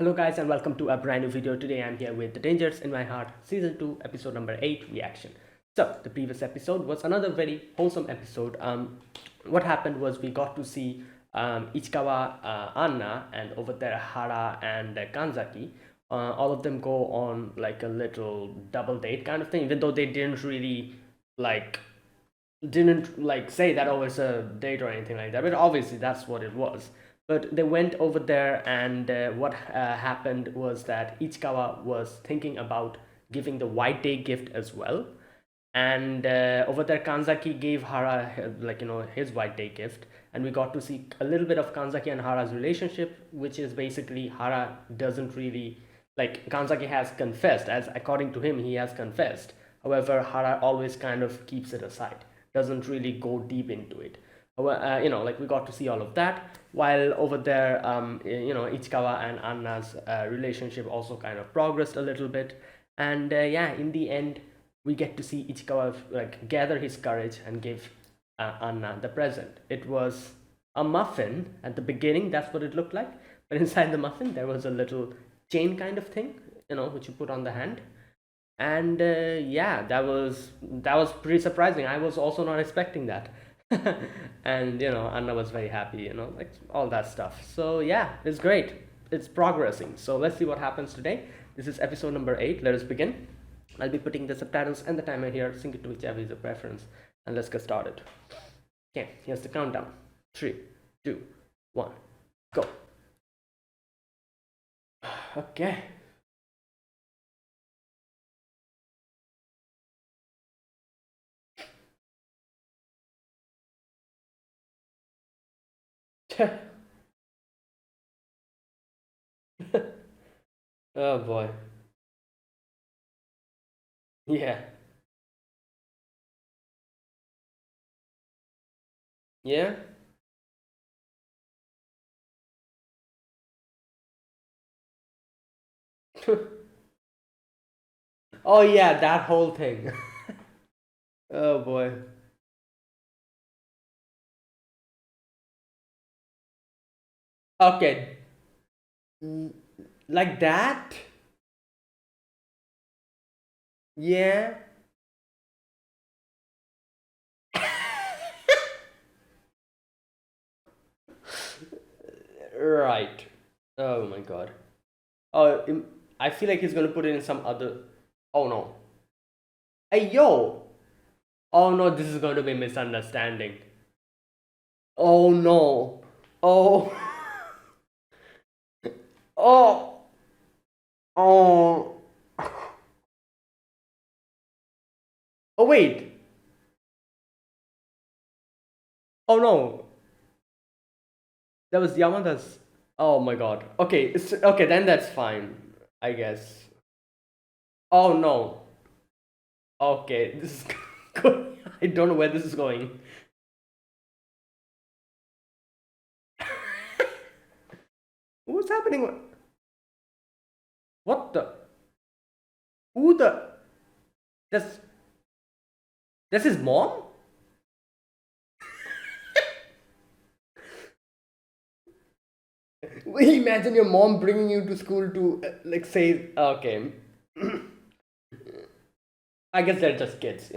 Hello guys and welcome to a brand new video. Today I'm here with The Dangers in My Heart Season 2 episode number 8 reaction. So the previous episode was another very wholesome episode. What happened was we got to see Ichikawa, Anna, and over there Hara and Kanzaki. All of them go on like a little double date kind of thing, even though they didn't say that, oh, it's a date or anything like that, but obviously that's what it was. But they went over there, and what happened was that Ichikawa was thinking about giving the white day gift as well. And over there Kanzaki gave Hara his white day gift, and we got to see a little bit of Kanzaki and Hara's relationship, which is basically Hara doesn't really like Kanzaki has confessed, as according to him he has confessed. However, Hara always kind of keeps it aside, doesn't really go deep into it. We got to see all of that, while over there, Ichikawa and Anna's relationship also kind of progressed a little bit. And yeah, in the end, we get to see Ichikawa gather his courage and give Anna the present. It was a muffin at the beginning, that's what it looked like. But inside the muffin, there was a little chain kind of thing, which you put on the hand. And yeah, that was pretty surprising. I was also not expecting that. And Anna was very happy, like all that stuff. So yeah, it's great, it's progressing. So let's see what happens today. This is episode number 8. Let us begin. I'll be putting the subtitles and the timer here. Sync it to whichever is your preference, and let's get started. Okay, here's the countdown. 3, 2, 1, go. Okay. Oh boy. Yeah. Yeah. Oh yeah, that whole thing. Oh boy. Okay. Like that? Yeah. Right. Oh my god. Oh, I feel like he's gonna put it in some other. Oh no. Hey yo. Oh no, this is going to be misunderstanding. Oh no. Oh. Oh. Oh. Oh wait. Oh no. That was Yamada's. Oh my god. Okay. Okay, then that's fine, I guess. Oh no. Okay, this is good. I don't know where this is going. What's happening? What the? Who the? That's that's his mom? Imagine your mom bringing you to school to say, okay. I guess they're just kids.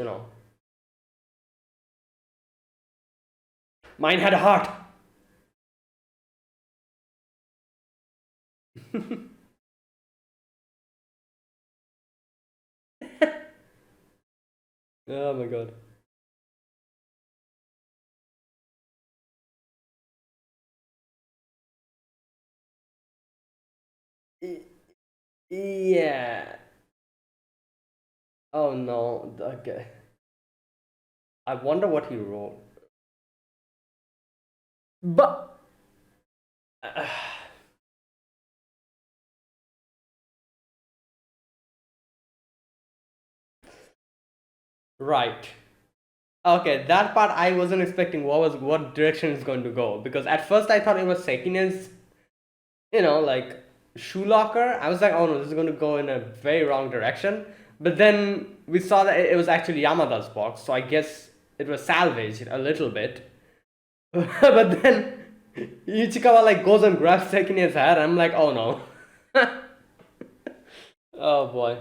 Mine had a heart. Oh my god. Yeah. Oh no. Okay. I wonder what he wrote. But right. Okay, that part I wasn't expecting what direction it's going to go, because at first I thought it was Sekine's, like shoe locker. I was like, oh no, this is going to go in a very wrong direction. But then we saw that it was actually Yamada's box, so I guess it was salvaged a little bit. But then Ichikawa goes and grabs Sekine's hat. I'm like, oh no. Oh boy.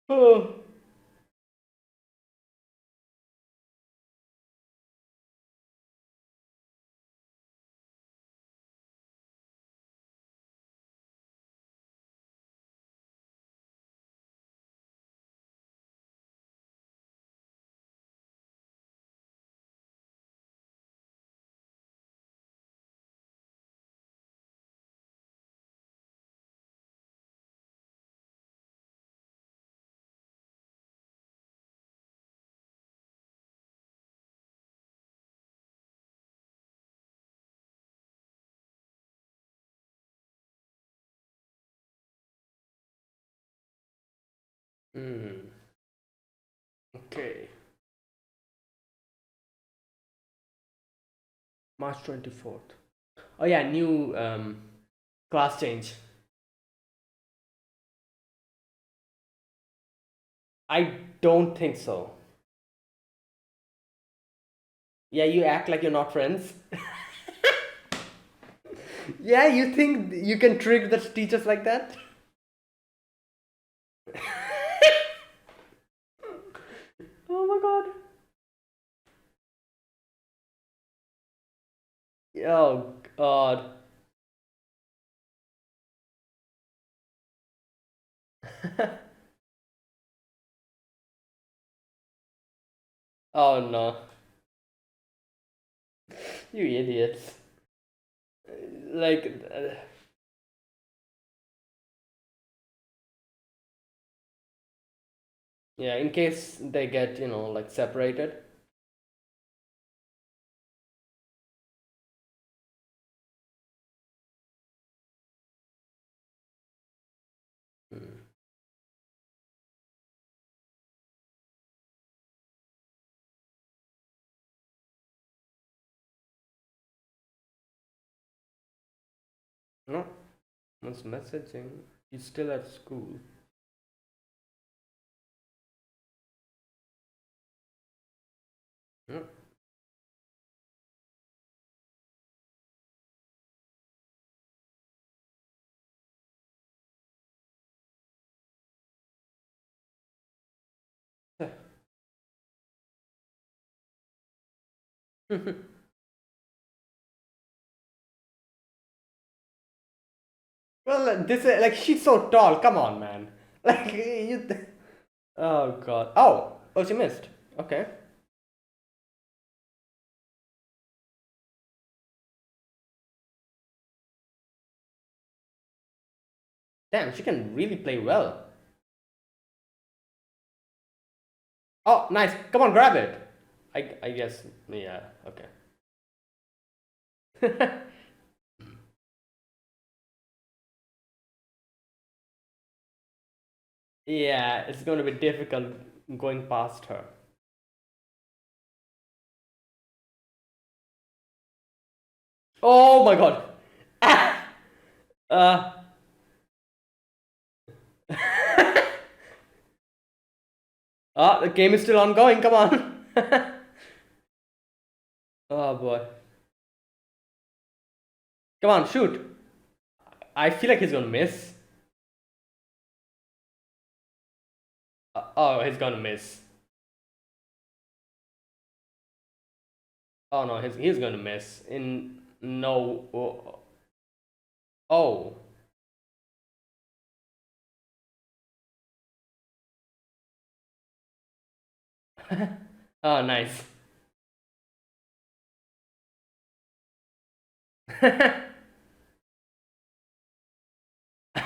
Oh. Hmm. Okay. March 24th. Oh yeah, new class change. I don't think so. Yeah, you act like you're not friends. Yeah, you think you can trick the teachers like that? Oh my god. Oh god. Oh no. You idiots. Like, yeah, in case they get, like separated. Hmm. No, one's messaging. He's still at school. No. Well, this like she's so tall. Come on, man. Like you. Oh god. Oh, she missed. Okay. Damn, she can really play well. Oh, nice. Come on, grab it. I guess. Yeah. Okay. Yeah, it's going to be difficult going past her. Oh my god. Ah! Uh. The game is still ongoing. Come on. Oh boy. Come on, shoot. I feel like he's gonna miss. Oh, he's gonna miss. Oh no, he's gonna miss. In no. Oh. Oh, nice.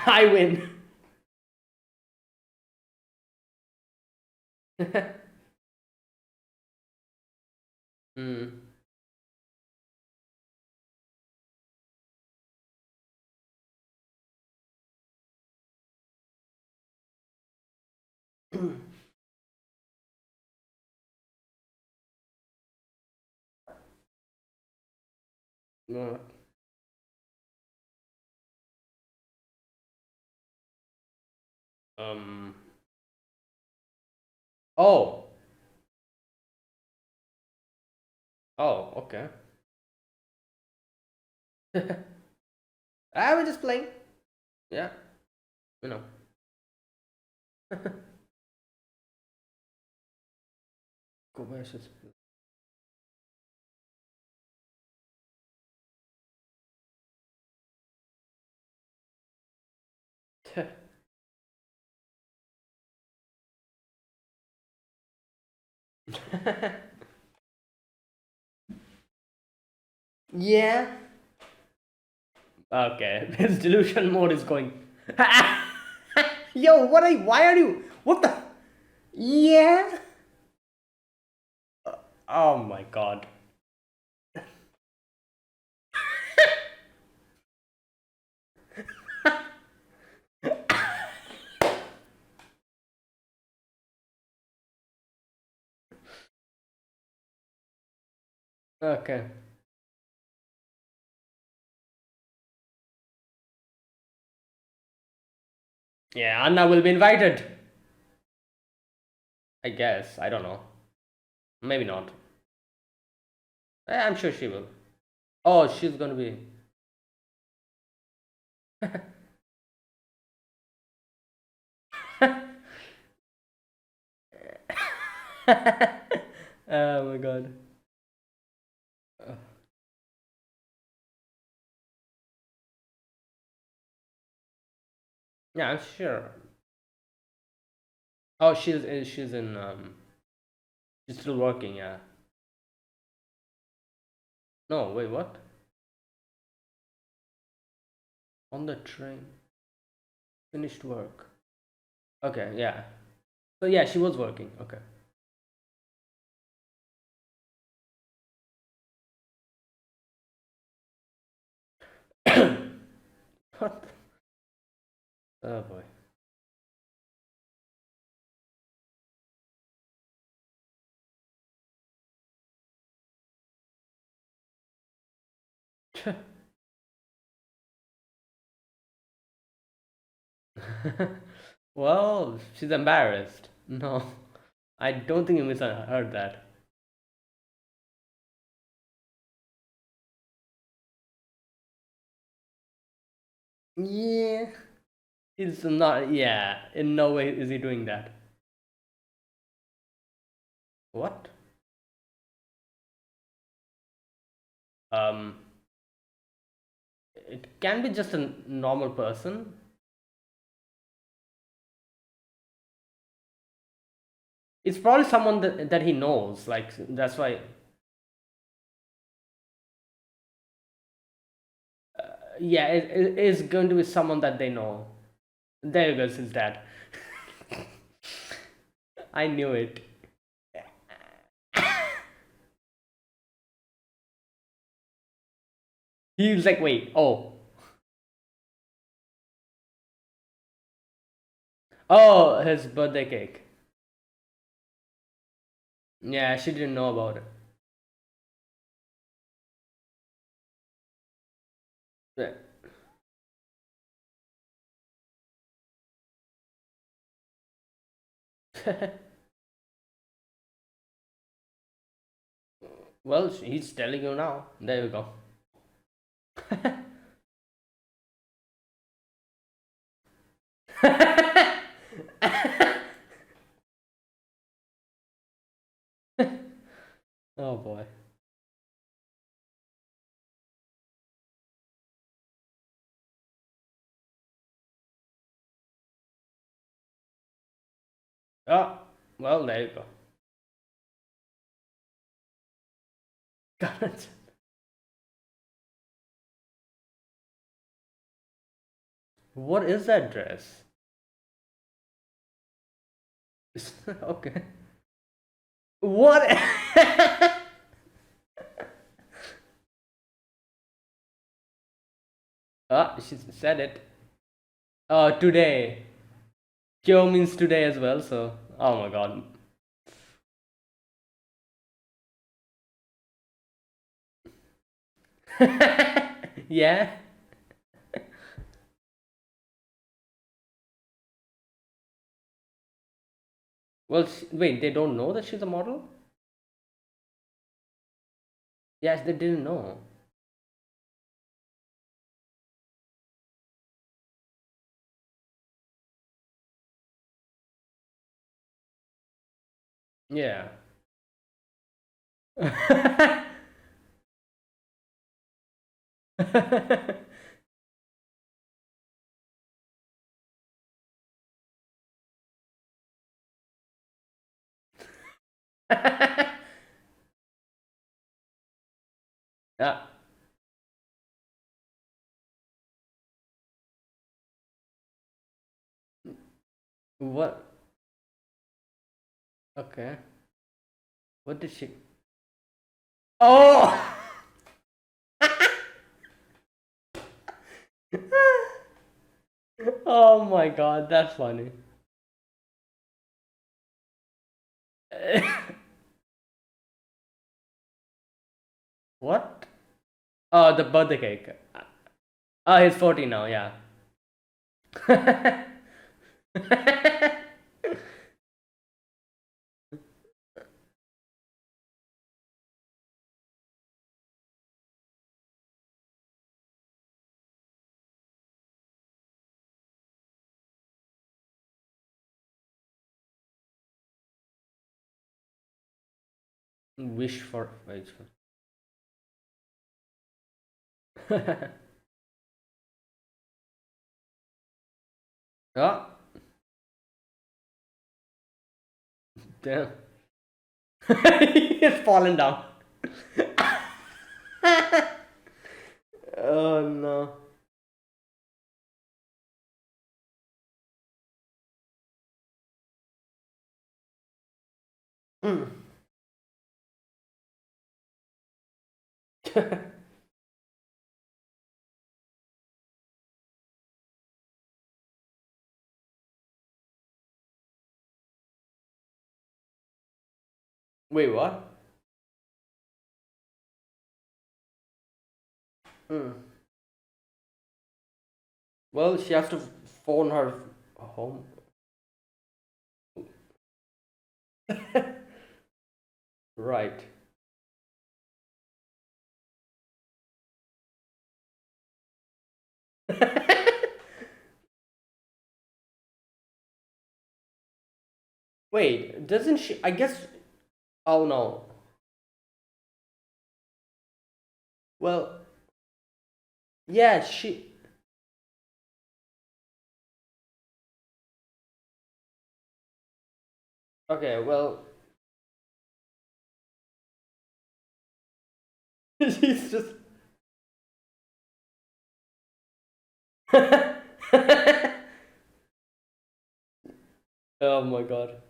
I win. Hmm. No. Um. Oh. Oh. Okay. I was just playing. Yeah. You know. Kobayashi's. Yeah. Okay. His delusion mode is going. Yo, what are you? Why are you? What the? Yeah. Oh my god. Okay. Yeah, Anna will be invited. I guess. I don't know. Maybe not. I'm sure she will. Oh, she's gonna be. Oh my god. Yeah, I'm sure. Oh, she's in she's still working. Yeah. No, wait, what? On the train. Finished work. Okay, yeah. So yeah, she was working. Okay. What? Oh boy. Well, she's embarrassed. No, I don't think you misheard that. Yeah. It's not, yeah, in no way is he doing that. What? Um, it can be just a normal person. It's probably someone that he knows. Like, that's why, yeah, it is going to be someone that they know. There you go, his dad. I knew it. He was like, wait, oh. Oh, his birthday cake. Yeah, she didn't know about it. Well, he's telling you now. There you go. Oh boy. Oh, well, there you go. Got it. What is that dress? Okay. What? Ah, she said it. Today. Kyo means today as well, so. Oh my god. Yeah? Well, wait, they don't know that she's a model? Yes, they didn't know. Yeah. Yeah. What? Okay. What did she? Oh! Oh my god, that's funny. What? Oh, the birthday cake. Oh, he's 40 now, yeah. Wish for. Wait. Oh, damn. He's fallen down. Oh no. Mm. Wait, what? Mm. Well, she has to phone her home. Right. Wait, doesn't she? I guess. Oh no. Well, yeah, she. Okay, well, she's just. Oh my god.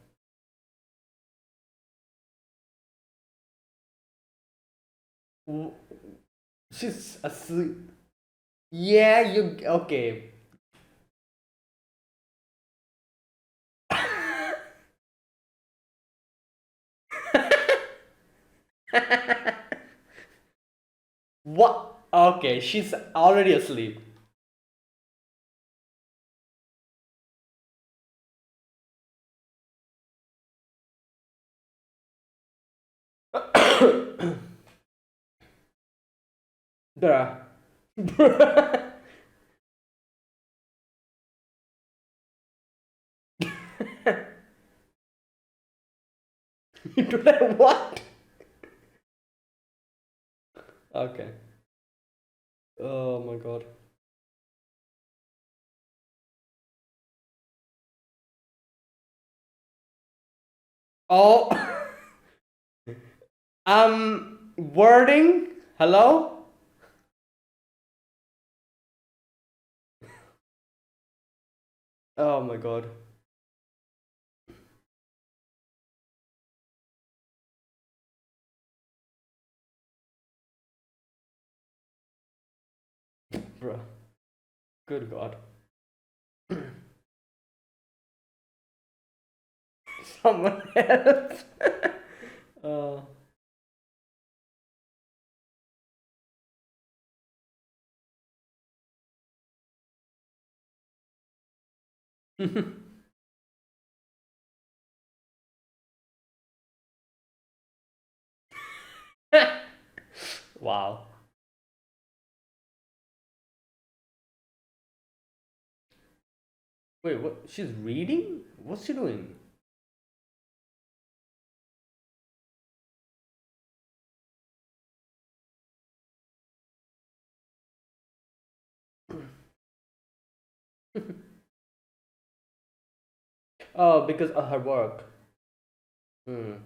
W- She's asleep. Yeah, you. Okay. What? Okay, she's already asleep. Bruh. Bruh. Today, what? Okay. Oh my god. Oh, wording. Hello? Oh my god. Bruh. Good god. Someone else. uh, Wow. Wait, what? She's reading? What's she doing? Oh, because of her work. Hmm.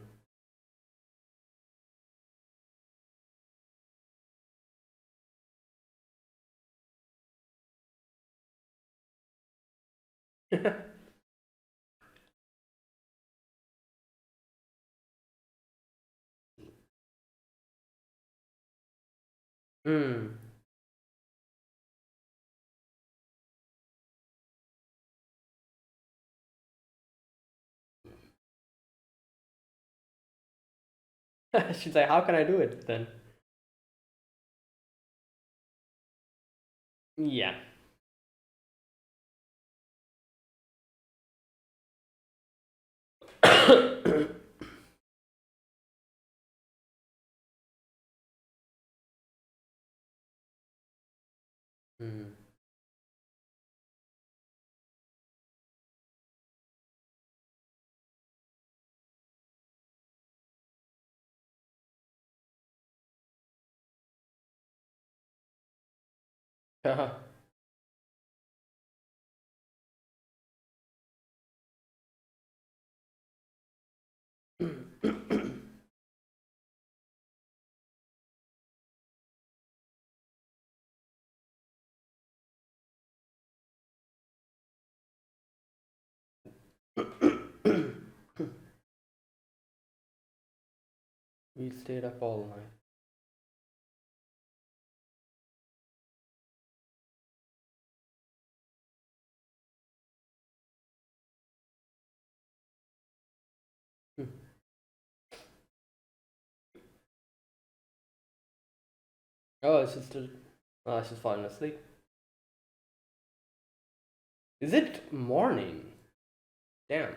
Hmm. She's like, how can I do it then? Yeah. Hmm. We stayed up all night. Oh, she's still. Oh, she's falling asleep. Is it morning? Damn.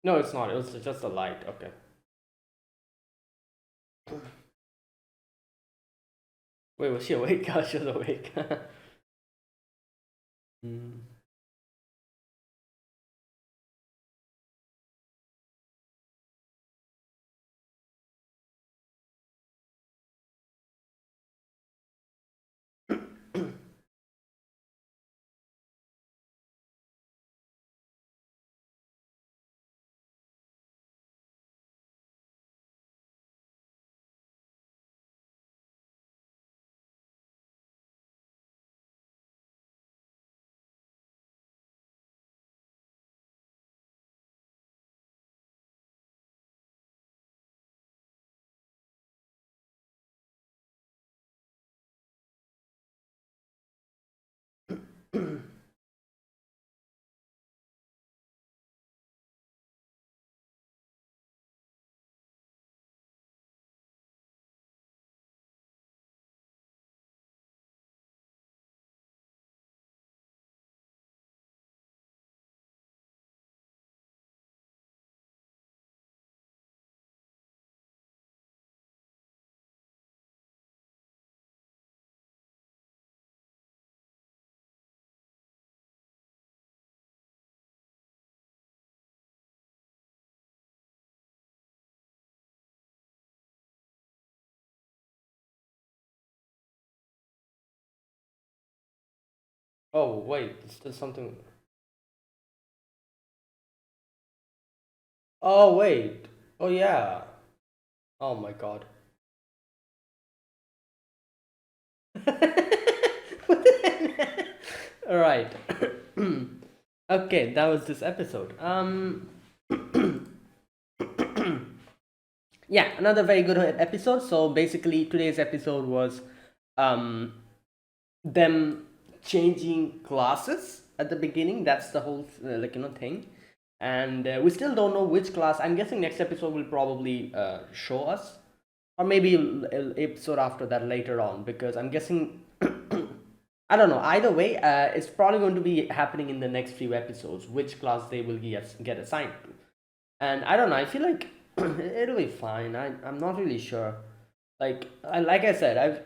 No, it's not. It was just a light. Okay. Wait, was she awake? Oh, she was awake. Hmm. Oh, wait. There's still something. Oh, wait. Oh, yeah. Oh, my God. All right. Okay, that was this episode. Yeah, another very good episode. So basically, today's episode was um them changing classes at the beginning. That's the whole thing. And we still don't know which class. I'm guessing next episode will probably show us, or maybe episode after that later on, because I'm guessing I don't know. Either way, it's probably going to be happening in the next few episodes, which class they will get assigned to. And I don't know. I feel like it'll be fine. I'm not really sure. Like I said, I've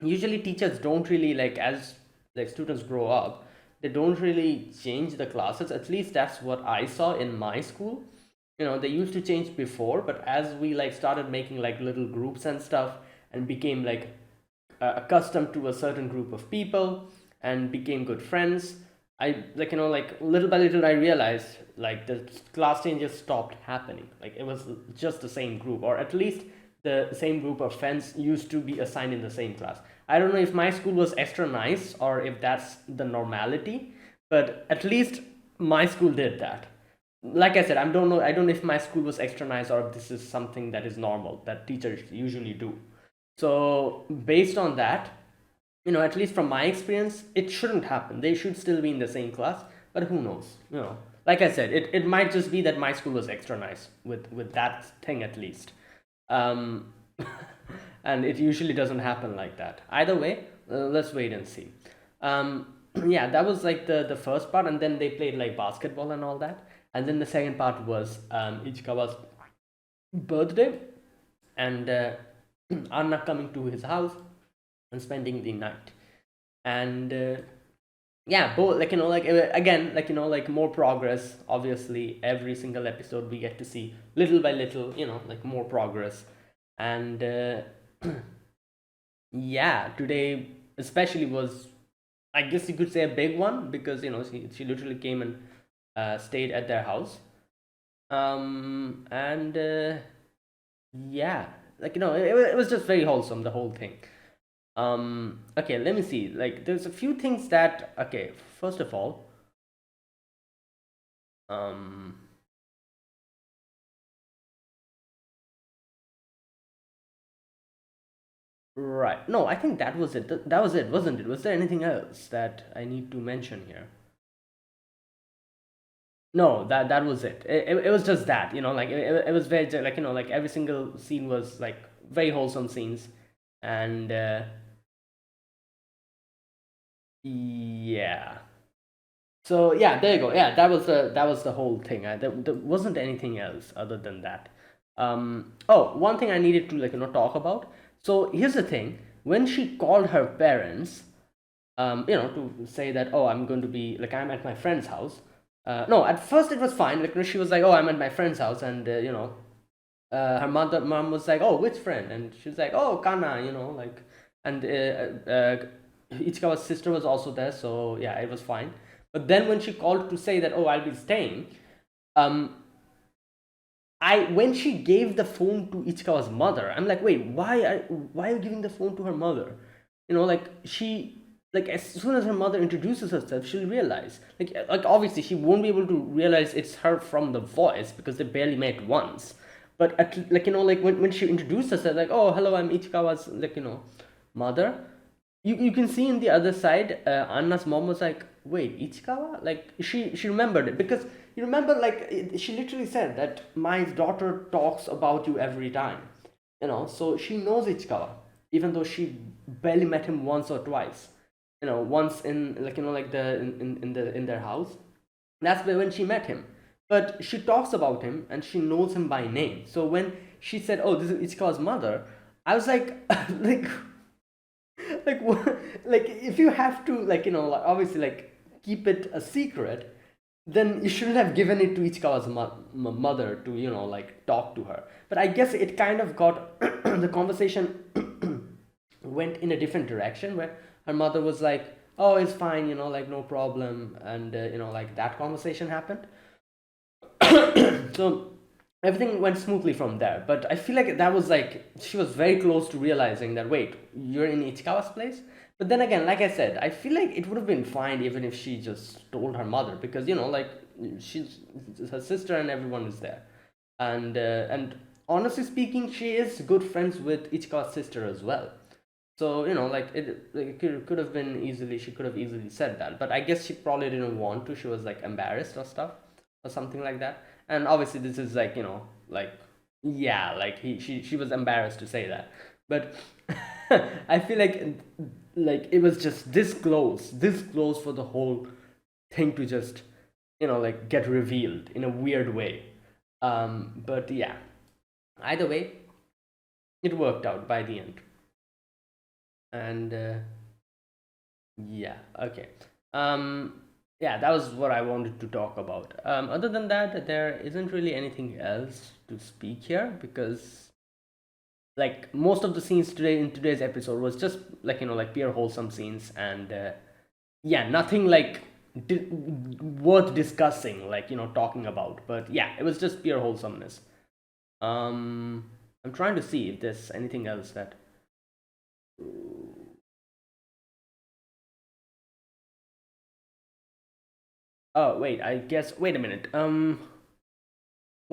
usually teachers don't really like, as like students grow up, they don't really change the classes. At least that's what I saw in my school. They used to change before, but as we like started making like little groups and stuff, and became like accustomed to a certain group of people and became good friends, I like like little by little I realized like the class changes stopped happening. Like it was just the same group, or at least the same group of friends used to be assigned in the same class. I don't know if my school was extra nice or if that's the normality, but at least my school did that. Like I said, I don't know if my school was extra nice or if this is something that is normal that teachers usually do. So based on that, at least from my experience, it shouldn't happen. They should still be in the same class, but who knows? Like I said, it might just be that my school was extra nice with that thing at least. Um, and it usually doesn't happen like that. Either way, let's wait and see. Yeah, that was like the first part, and then they played like basketball and all that. And then the second part was Ichikawa's birthday, and Anna coming to his house and spending the night. And yeah, both like again, like more progress. Obviously, every single episode we get to see little by little, like more progress. And yeah, today especially was, I guess you could say, a big one, because she literally came and stayed at their house. And yeah, it was just very wholesome, the whole thing. Okay, let me see. Like, there's a few things that, okay, first of all, um, right. No, I think that was it. That was it, wasn't it? Was there anything else that I need to mention here? No, that was it. It was just that, like it was very like like every single scene was like very wholesome scenes. And yeah. So yeah, there you go. Yeah, that was the whole thing. There wasn't anything else other than that. Oh, one thing I needed to talk about. So here's the thing: when she called her parents, to say that, oh, I'm going to be like, I'm at my friend's house. No, at first it was fine. Like, she was like, oh, I'm at my friend's house, and her mom was like, oh, which friend? And she was like, oh, Kana, like, and Ichikawa's sister was also there, so yeah, it was fine. But then when she called to say that, oh, I'll be staying, um, I when she gave the phone to Ichikawa's mother, I'm like, wait, why are you giving the phone to her mother? Like she, like, as soon as her mother introduces herself, she'll realize, like obviously she won't be able to realize it's her from the voice because they barely met once. But like like when she introduced herself, like, oh, hello, I'm Ichikawa's mother. You can see in the other side, Anna's mom was like, wait, Ichikawa? Like, she remembered it, because you remember, like, she literally said that my daughter talks about you every time, so she knows Ichikawa, even though she barely met him once or twice, once in, like, like in their house. That's when she met him. But she talks about him and she knows him by name. So when she said, oh, this is Ichikawa's mother, I was like, like, like like, if you have to, like, like, obviously, like, keep it a secret, then you shouldn't have given it to Ichikawa's mother to, like, talk to her. But I guess it kind of got the conversation went in a different direction, where her mother was like, oh, it's fine, like, no problem. And like, that conversation happened. So everything went smoothly from there. But I feel like that was like, she was very close to realizing that, wait, you're in Ichikawa's place. But then again, like I said, I feel like it would have been fine even if she just told her mother, because like, she's her sister and everyone is there. And honestly speaking, she is good friends with Ichikawa's sister as well. So it could have been easily, she could have easily said that, but I guess she probably didn't want to. She was like embarrassed or stuff or something like that. And obviously this is like, like, yeah, like she was embarrassed to say that. But I feel like it was just this close for the whole thing to just, like, get revealed in a weird way. But yeah, either way, it worked out by the end. And yeah, okay. Yeah, that was what I wanted to talk about. Other than that, there isn't really anything else to speak here, because like most of the scenes today in today's episode was just like, like pure wholesome scenes. And yeah, nothing like worth discussing, like, talking about. But yeah, it was just pure wholesomeness. I'm trying to see if there's anything else that. Oh wait, I guess. Wait a minute. One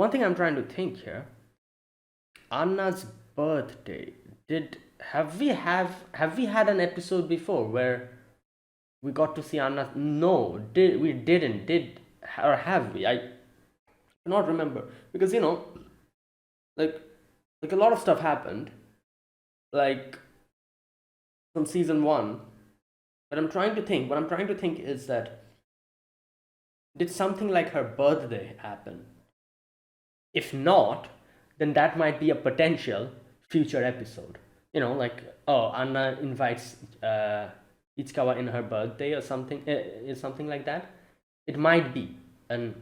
thing I'm trying to think here. Anna's birthday. Did have we had an episode before where we got to see Anna? No, did we didn't did or have we? I cannot remember, because like like a lot of stuff happened, like from season one. But I'm trying to think. What I'm trying to think is that, did something like her birthday happen? If not, then that might be a potential future episode. Like, oh, Anna invites Ichikawa in her birthday or something, is something like that. It might be an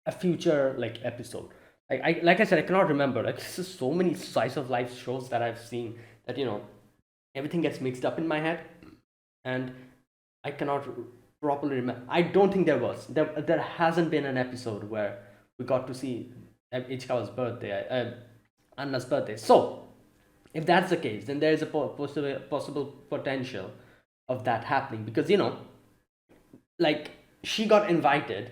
a future like episode. Like I said, I cannot remember. Like, this is so many slice of life shows that I've seen that everything gets mixed up in my head, and I cannot properly remember. I don't think there hasn't been an episode where we got to see Ichikawa's birthday, Anna's birthday. So if that's the case, then there is a possible potential of that happening, because like, she got invited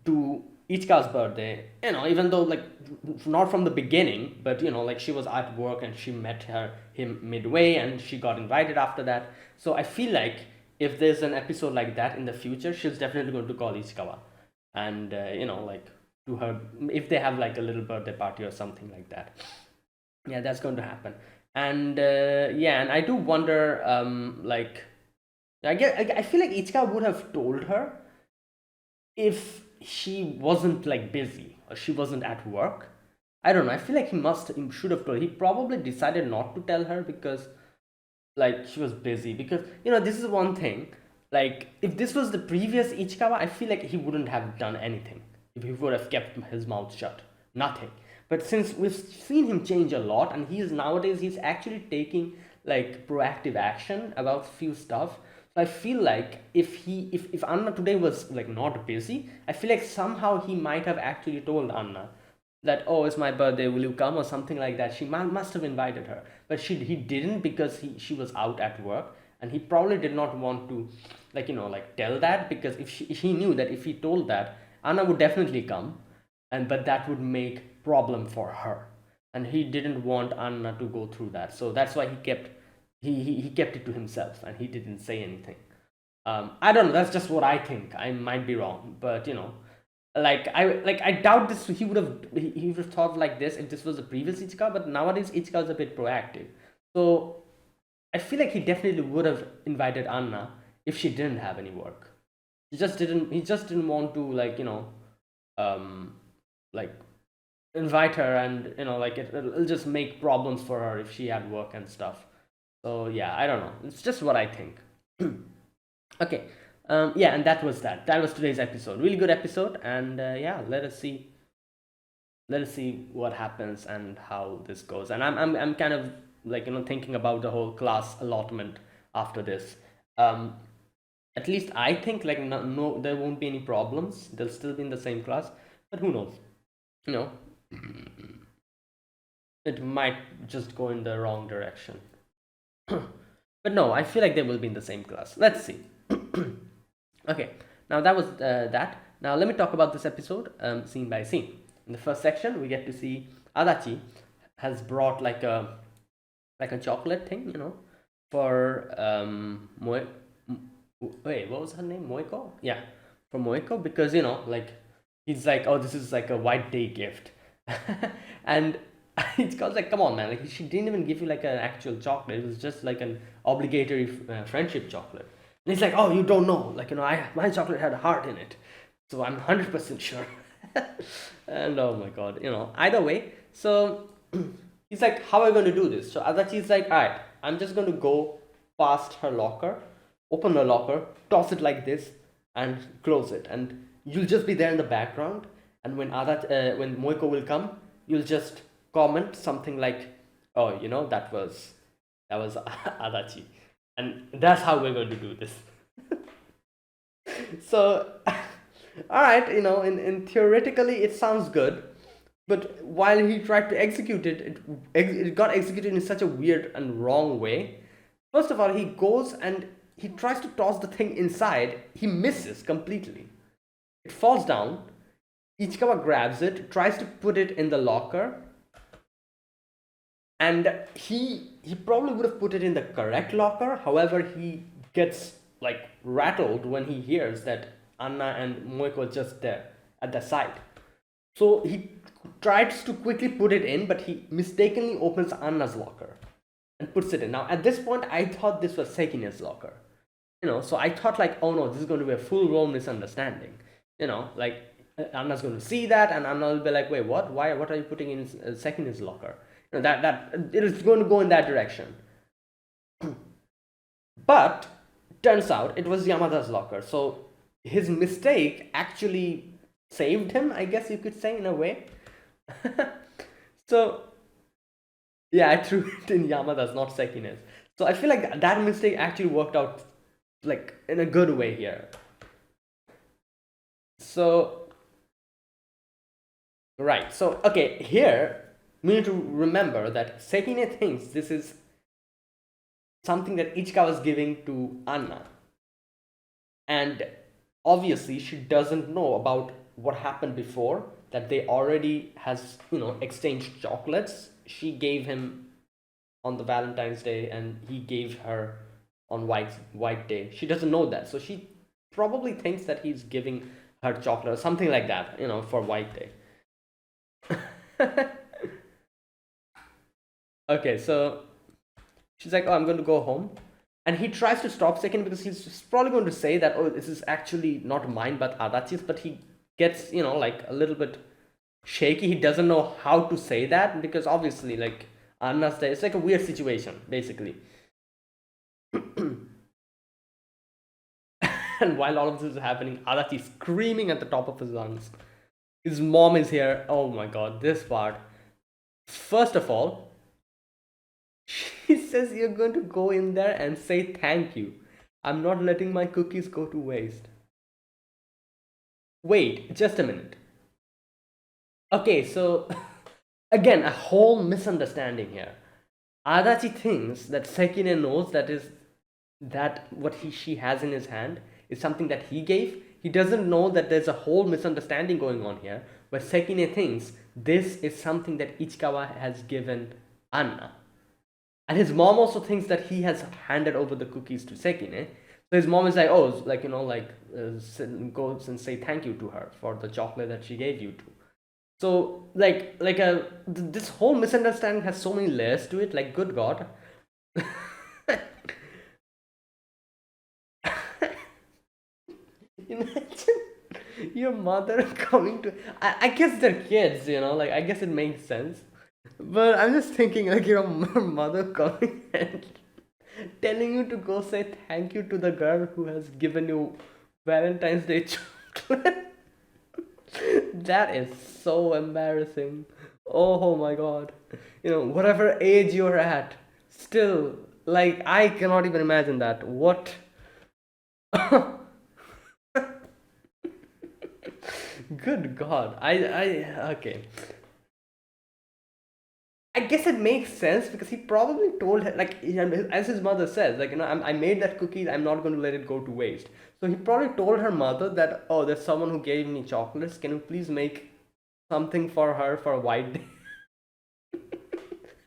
to Ichika's birthday, even though, like, not from the beginning, but like, she was at work and she met him midway, and she got invited after that. So I feel like if there's an episode like that in the future, she's definitely going to call Ichikawa, and like, to her, if they have like a little birthday party or something like that. Yeah, that's going to happen. And yeah, and I do wonder, like, I feel like Ichika would have told her if she wasn't like busy or she wasn't at work. I don't know. I feel like he should have told. He probably decided not to tell her because, like, she was busy. Because this is one thing. Like, if this was the previous Ichikawa, I feel like he wouldn't have done anything. If he would have kept his mouth shut, nothing. But since we've seen him change a lot, and he's actually taking like proactive action about few stuff. So I feel like if Anna today was like not busy, I feel like somehow he might have actually told Anna that, oh, it's my birthday, will you come, or something like that. She must have invited her, but he didn't, because she was out at work, and he probably did not want to, like, like, tell that, because if he knew that if he told that, Anna would definitely come, and but that would make problem for her, and he didn't want Anna to go through that. So that's why he kept it to himself, and he didn't say anything. I don't know, that's just what I think. I might be wrong, but I doubt this. He would have thought like this if this was the previous Ichika, but nowadays Ichika is a bit proactive. So I feel like he definitely would have invited Anna if she didn't have any work. He just didn't want to, like, um like, invite her, and like, it'll just make problems for her if she had work and stuff. So yeah, I don't know, it's just what I think. Okay. Yeah, and that was today's episode. Really good episode. And yeah, let us see what happens and how this goes. And I'm kind of, like, thinking about the whole class allotment after this. um at least I think, like, no, no, there won't be any problems, they'll still be in the same class. But who knows, you know it might just go in the wrong direction. But no, I feel like they will be in the same class. Let's see. Okay, now that was that. Now let me talk about this episode, scene by scene. In the first section, we get to see Adachi has brought like like a chocolate thing, for wait, what was her name? Moiko? Yeah, for Moiko, because like he's like, oh, this is like a white day gift, and it's called like, come on, man, like she didn't even give you like an actual chocolate. It was just like an obligatory friendship chocolate. And he's like, oh, you don't know, like I my chocolate had a heart in it, so I'm 100% sure. And oh my god, either way, so he's like, how are we going to do this? So Adachi's like, all right, I'm just going to go past her locker, open the locker, toss it like this, and close it. And you'll just be there in the background. And when Moiko will come, you'll just comment something like, "Oh, that was Adachi," and that's how we're going to do this. So, all right, in theoretically it sounds good, but while he tried to execute it, it got executed in such a weird and wrong way. First of all, he goes and he tries to toss the thing inside. He misses completely. It falls down. Ichikawa grabs it, tries to put it in the locker, and he probably would have put it in the correct locker. However, he gets like rattled when he hears that Anna and Moiko are just there at the side. So he tries to quickly put it in, but he mistakenly opens Anna's locker and puts it in. Now, at this point, I thought this was Sekine's locker. So I thought like, oh no, this is going to be a full-blown misunderstanding. Like Anna's going to see that, and Anna will be like, wait, what? Why? What are you putting in Sekine's locker? That it is going to go in that direction. But turns out it was Yamada's locker. So his mistake actually saved him, I guess you could say, in a way. So yeah, I threw it in Yamada's, not Sekine's. So I feel like that mistake actually worked out like in a good way here. So right, so okay, here we need to remember that Sekine thinks this is something that Ichikawa is giving to Anna, and obviously she doesn't know about what happened before, that they already has exchanged chocolates. She gave him on the Valentine's Day, and he gave her on white day. She doesn't know that, so she probably thinks that he's giving her chocolate or something like that, for white day. Okay, so she's like, oh, I'm going to go home. And he tries to stop Sekine because he's probably going to say that, oh, this is actually not mine but Adachi's, but he gets, like a little bit shaky. He doesn't know how to say that because obviously, like, Anna's there. It's like a weird situation, basically. And while all of this is happening, Adachi is screaming at the top of his lungs. His mom is here. Oh my god, this part. First of all, she says you're going to go in there and say thank you. I'm not letting my cookies go to waste. Wait, just a minute. Okay, so again, a whole misunderstanding here. Adachi thinks that Sekine knows that what she has in his hand is something that he gave. He doesn't know that there's a whole misunderstanding going on here, where Sekine thinks this is something that Ichikawa has given Anna. And his mom also thinks that he has handed over the cookies to Sekine. So his mom is like, oh, like, goes and say thank you to her for the chocolate that she gave you to. So, this whole misunderstanding has so many layers to it, like, good God. Imagine your mother coming to. I guess they're kids, like, I guess it makes sense. But I'm just thinking, like, your mother coming and telling you to go say thank you to the girl who has given you Valentine's Day chocolate. That is so embarrassing. Oh my god. Whatever age you're at, still, like, I cannot even imagine that. What? Good god. Okay. I guess it makes sense because he probably told her, like, as his mother says, like, I made that cookie, I'm not going to let it go to waste. So he probably told her mother that, oh, there's someone who gave me chocolates. Can you please make something for her for a white day?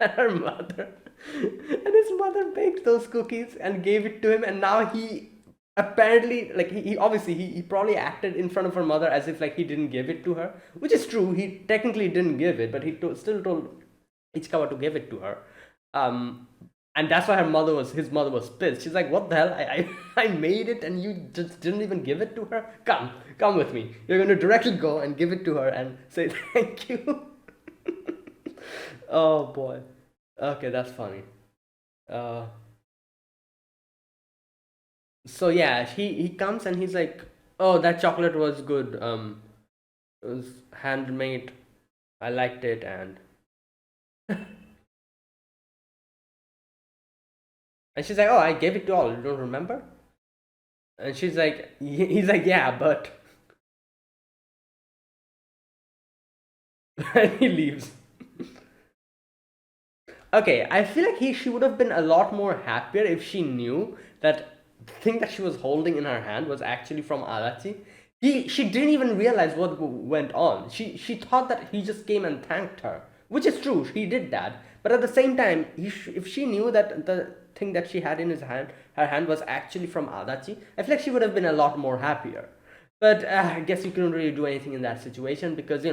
And her mother And his mother baked those cookies and gave it to him, and now he apparently, like, he obviously he probably acted in front of her mother as if like he didn't give it to her, which is true. He technically didn't give it, but still told Ichikawa to give it to her. um and that's why his mother was pissed. She's like, what the hell, I made it and you just didn't even give it to her. Come with me, you're going to directly go and give it to her and say thank you. Oh boy. Okay, that's funny. uh so yeah, he comes and he's like, oh, that chocolate was good, it was handmade, I liked it. And she's like, oh, I gave it to all, you don't remember? And she's like, he's like, yeah, but and he leaves. Okay, I feel like she would have been a lot more happier if she knew that the thing that she was holding in her hand was actually from Adachi. She didn't even realize what went on. She thought that he just came and thanked her, which is true. He did that, but at the same time, if she knew that the thing that she had in her hand, was actually from Adachi, I feel like she would have been a lot more happier. But I guess you couldn't really do anything in that situation, because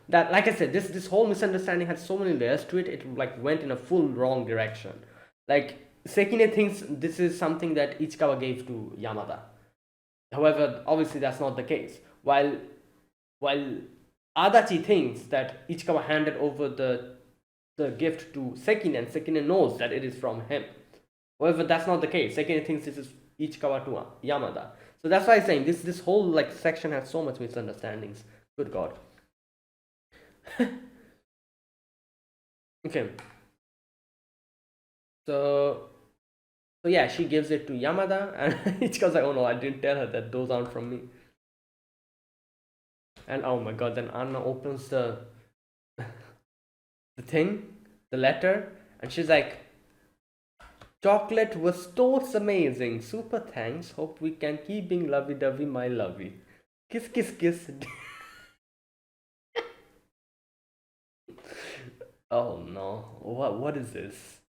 that, like I said, this whole misunderstanding had so many layers to it. It like went in a full wrong direction. Like, Sekine thinks this is something that Ichikawa gave to Yamada. However, obviously that's not the case. While Adachi thinks that Ichikawa handed over the gift to Sekine, and Sekine knows that it is from him. However, that's not the case. Sekine thinks this is Ichikawa to Yamada. So that's why I'm saying this whole like section has so much misunderstandings. Good God. Okay. So yeah, she gives it to Yamada, and Ichika's like, oh no, I didn't tell her that those aren't from me. And oh my god, then Anna opens the thing, the letter, and she's like, chocolate was totes amazing. Super thanks. Hope we can keep being lovey dovey, my lovey. Kiss, kiss, kiss. Oh no. What is this?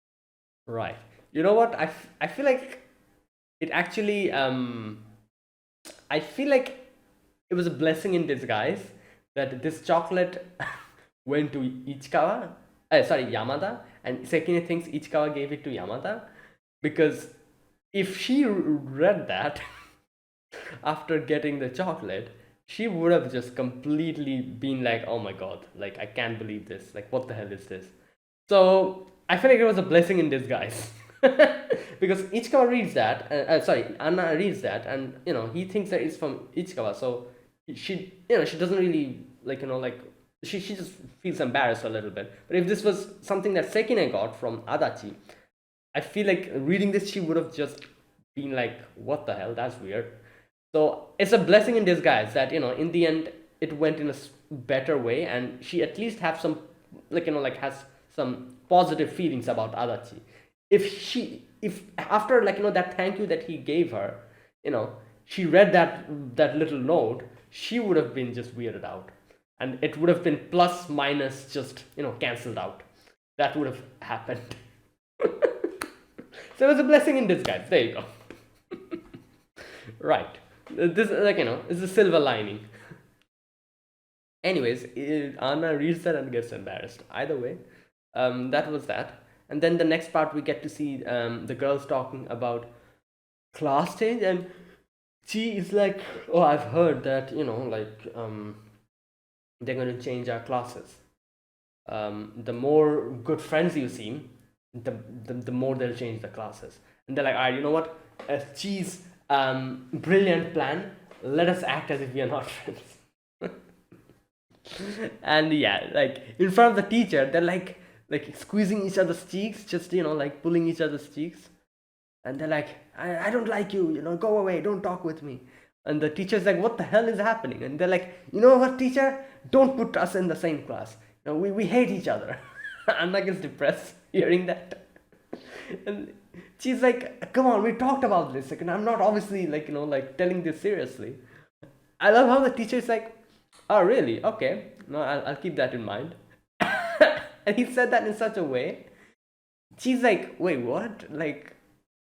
Right. You know what? I feel like it actually I feel like it was a blessing in disguise that this chocolate went to Ichikawa. Sorry, Yamada, and Sekine thinks Ichikawa gave it to Yamada, because if she read that after getting the chocolate, she would have just completely been like, oh my god, like, I can't believe this. Like, what the hell is this? So I feel like it was a blessing in disguise. Because Ichikawa reads that, sorry, Anna reads that, and he thinks that it's from Ichikawa. So she doesn't really like she just feels embarrassed a little bit. But if this was something that Sekine got from Adachi, I feel like reading this, she would have just been like, what the hell? That's weird. So it's a blessing in disguise that in the end it went in a better way, and she at least have some like has some positive feelings about Adachi. If after that thank you that he gave her, she read that little note, she would have been just weirded out, and it would have been plus minus just cancelled out. That would have happened. So it was a blessing in disguise. There you go. Right. This is a silver lining. Anyways, Anna reads that and gets embarrassed. Either way, that was that. And then the next part, we get to see the girls talking about class change, and she is like, "Oh, I've heard that they're going to change our classes. The more good friends you seem, the more they'll change the classes." And they're like, "All right, you know what? Cheese, brilliant plan. Let us act as if we are not friends." And yeah, like in front of the teacher, they're like squeezing each other's cheeks, just like pulling each other's cheeks, and they're like, I don't like you, go away, don't talk with me. And the teacher's like, what the hell is happening? And they're like, you know what, teacher, don't put us in the same class. We hate each other. Anna gets depressed hearing that. And she's like, come on, we talked about this, and I'm not obviously like telling this seriously. I love how the teacher is like, oh really, okay, no, I'll keep that in mind. And he said that in such a way She's like, wait, what? Like,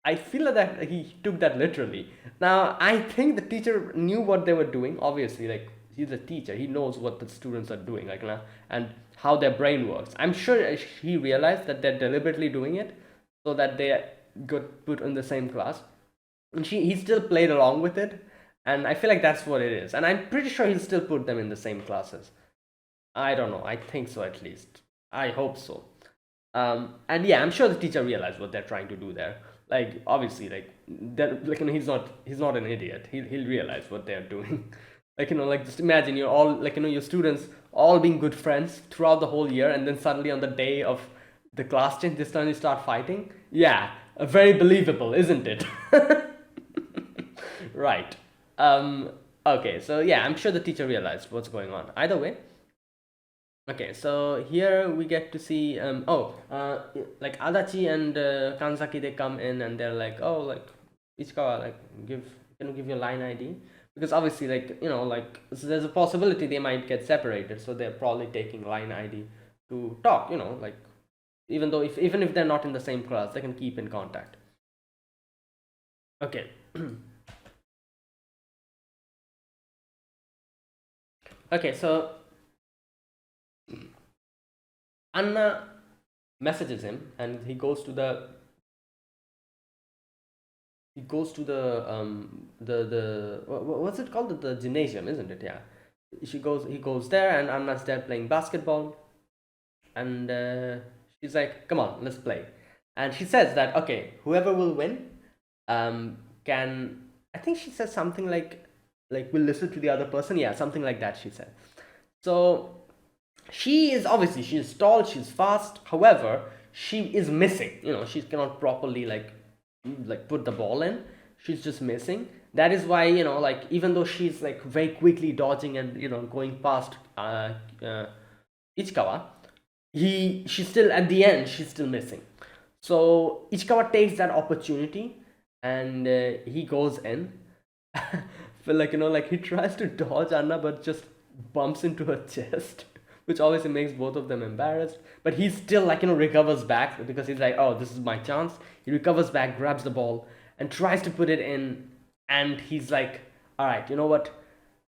I feel that he took that literally. Now, I think the teacher knew what they were doing. Obviously, like, he's a teacher. He knows what the students are doing, like, and how their brain works. I'm sure he realized that they're deliberately doing it so that they got put in the same class. And he still played along with it. And I feel like that's what it is. And I'm pretty sure he'll still put them in the same classes. I don't know. I think so, at least. I hope so. And yeah, I'm sure the teacher realized what they're trying to do there. Like, obviously, like, he's not an idiot. He'll realize what they're doing. Like, like, just imagine you're all, like, your students all being good friends throughout the whole year, and then suddenly on the day of the class change, this time you start fighting. Yeah, very believable, isn't it? Right. Um. Okay. So yeah, I'm sure the teacher realized what's going on. Either way, okay, so here we get to see like Adachi and Kanzaki, they come in and they're like, oh, like, Ichikawa, like, give can you give your line ID, because obviously, like, like, so there's a possibility they might get separated, so they're probably taking line ID to talk, like, even if they're not in the same class, they can keep in contact. Okay. Okay, so Anna messages him and he goes to the what's it called, the gymnasium, isn't it? Yeah, he goes there, and Anna's there playing basketball, and she's like, come on, let's play. And she says that, okay, whoever will win, can, I think she says something like will listen to the other person, yeah, something like that she said. So she is tall, she's fast, however, she is missing, she cannot properly, like put the ball in. She's just missing. That is why, like, even though she's like very quickly dodging and going past Ichikawa, she's still, at the end, she's still missing. So Ichikawa takes that opportunity, and he goes in. Feel like, like, he tries to dodge Anna, but just bumps into her chest, which obviously makes both of them embarrassed. But he still, like, recovers back, because he's like, oh, this is my chance. He recovers back, grabs the ball, and tries to put it in. And he's like, all right, you know what?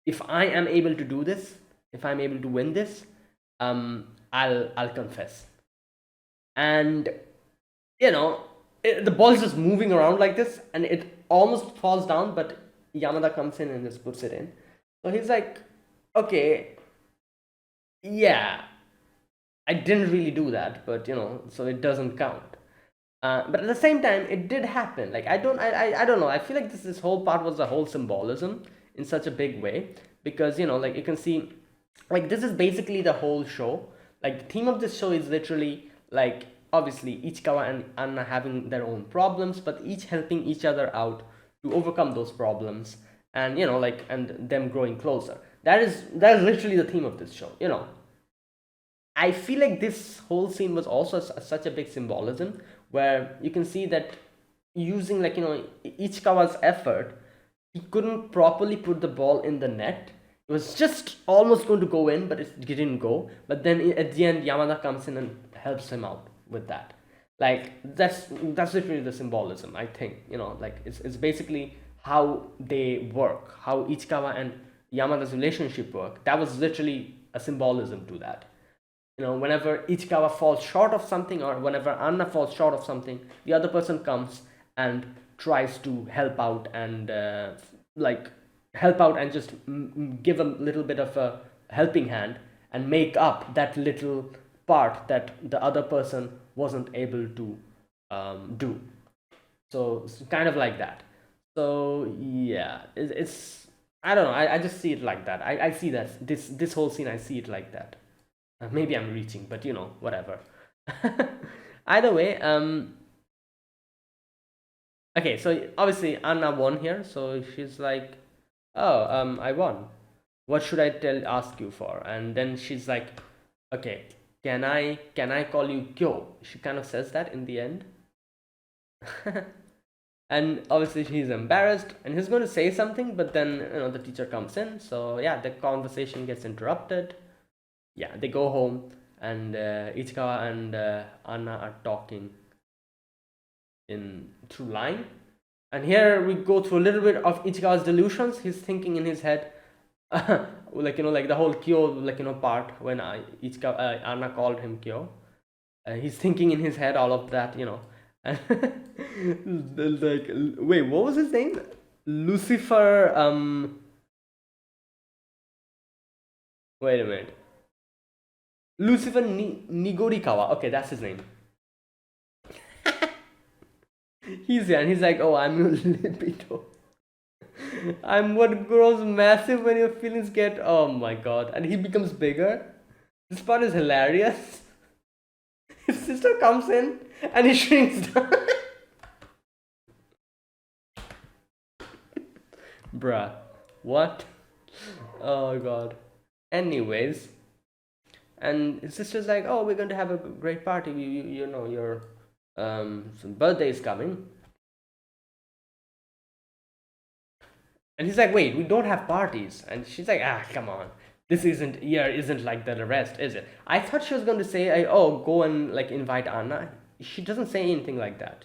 If I am able to do this, if I'm able to win this, I'll confess. And the ball is just moving around like this, and it almost falls down, but Yamada comes in and just puts it in. So he's like, okay, yeah, I didn't really do that, but so it doesn't count. But at the same time, it did happen. Like, I don't know. I feel like this whole part was a whole symbolism in such a big way, because like, you can see, like, this is basically the whole show. Like, the theme of this show is literally, like, obviously Ichikawa and Anna having their own problems, but each helping each other out to overcome those problems, and like, and them growing closer. That is literally the theme of this show. I feel like this whole scene was also such a big symbolism, where you can see that, using, like, Ichikawa's effort, he couldn't properly put the ball in the net. It was just almost going to go in, but it didn't go. But then at the end, Yamada comes in and helps him out with that. Like, that's literally the symbolism, I think. Like, it's basically how they work, how Ichikawa and Yamada's relationship work. That was literally a symbolism to that. Whenever Ichikawa falls short of something, or whenever Anna falls short of something, the other person comes and tries to help out, and like, help out, and just give a little bit of a helping hand, and make up that little part that the other person wasn't able to do. So it's kind of like that. So yeah, it's, I don't know. I just see it like that. I see that this whole scene, I see it like that. Maybe I'm reaching, but whatever. Either way, okay, so obviously Anna won here, so she's like, "Oh, I won. What should I ask you for?" And then she's like, "Okay, can I call you Kyo?" She kind of says that in the end. And obviously she's embarrassed, and he's going to say something, but then the teacher comes in, so yeah, the conversation gets interrupted. Yeah, they go home, and Ichikawa and Anna are talking, in through line. And here we go through a little bit of Ichikawa's delusions. He's thinking in his head, like like the whole Kyo, part when Anna called him Kyo. He's thinking in his head all of that. And like, wait, what was his name? Lucifer. Wait a minute. Lucifer Nigorikawa. Okay, that's his name. He's here, and he's like, oh, I'm your libido. I'm what grows massive when your feelings get. Oh my god. And he becomes bigger. This part is hilarious. His sister comes in and he shrinks down. Bruh. What? Oh god. Anyways. And his sister's like, oh, we're going to have a great party. Your some birthday is coming. And he's like, wait, we don't have parties. And she's like, come on. This isn't like the rest, is it? I thought she was going to say, oh, go and like invite Anna. She doesn't say anything like that.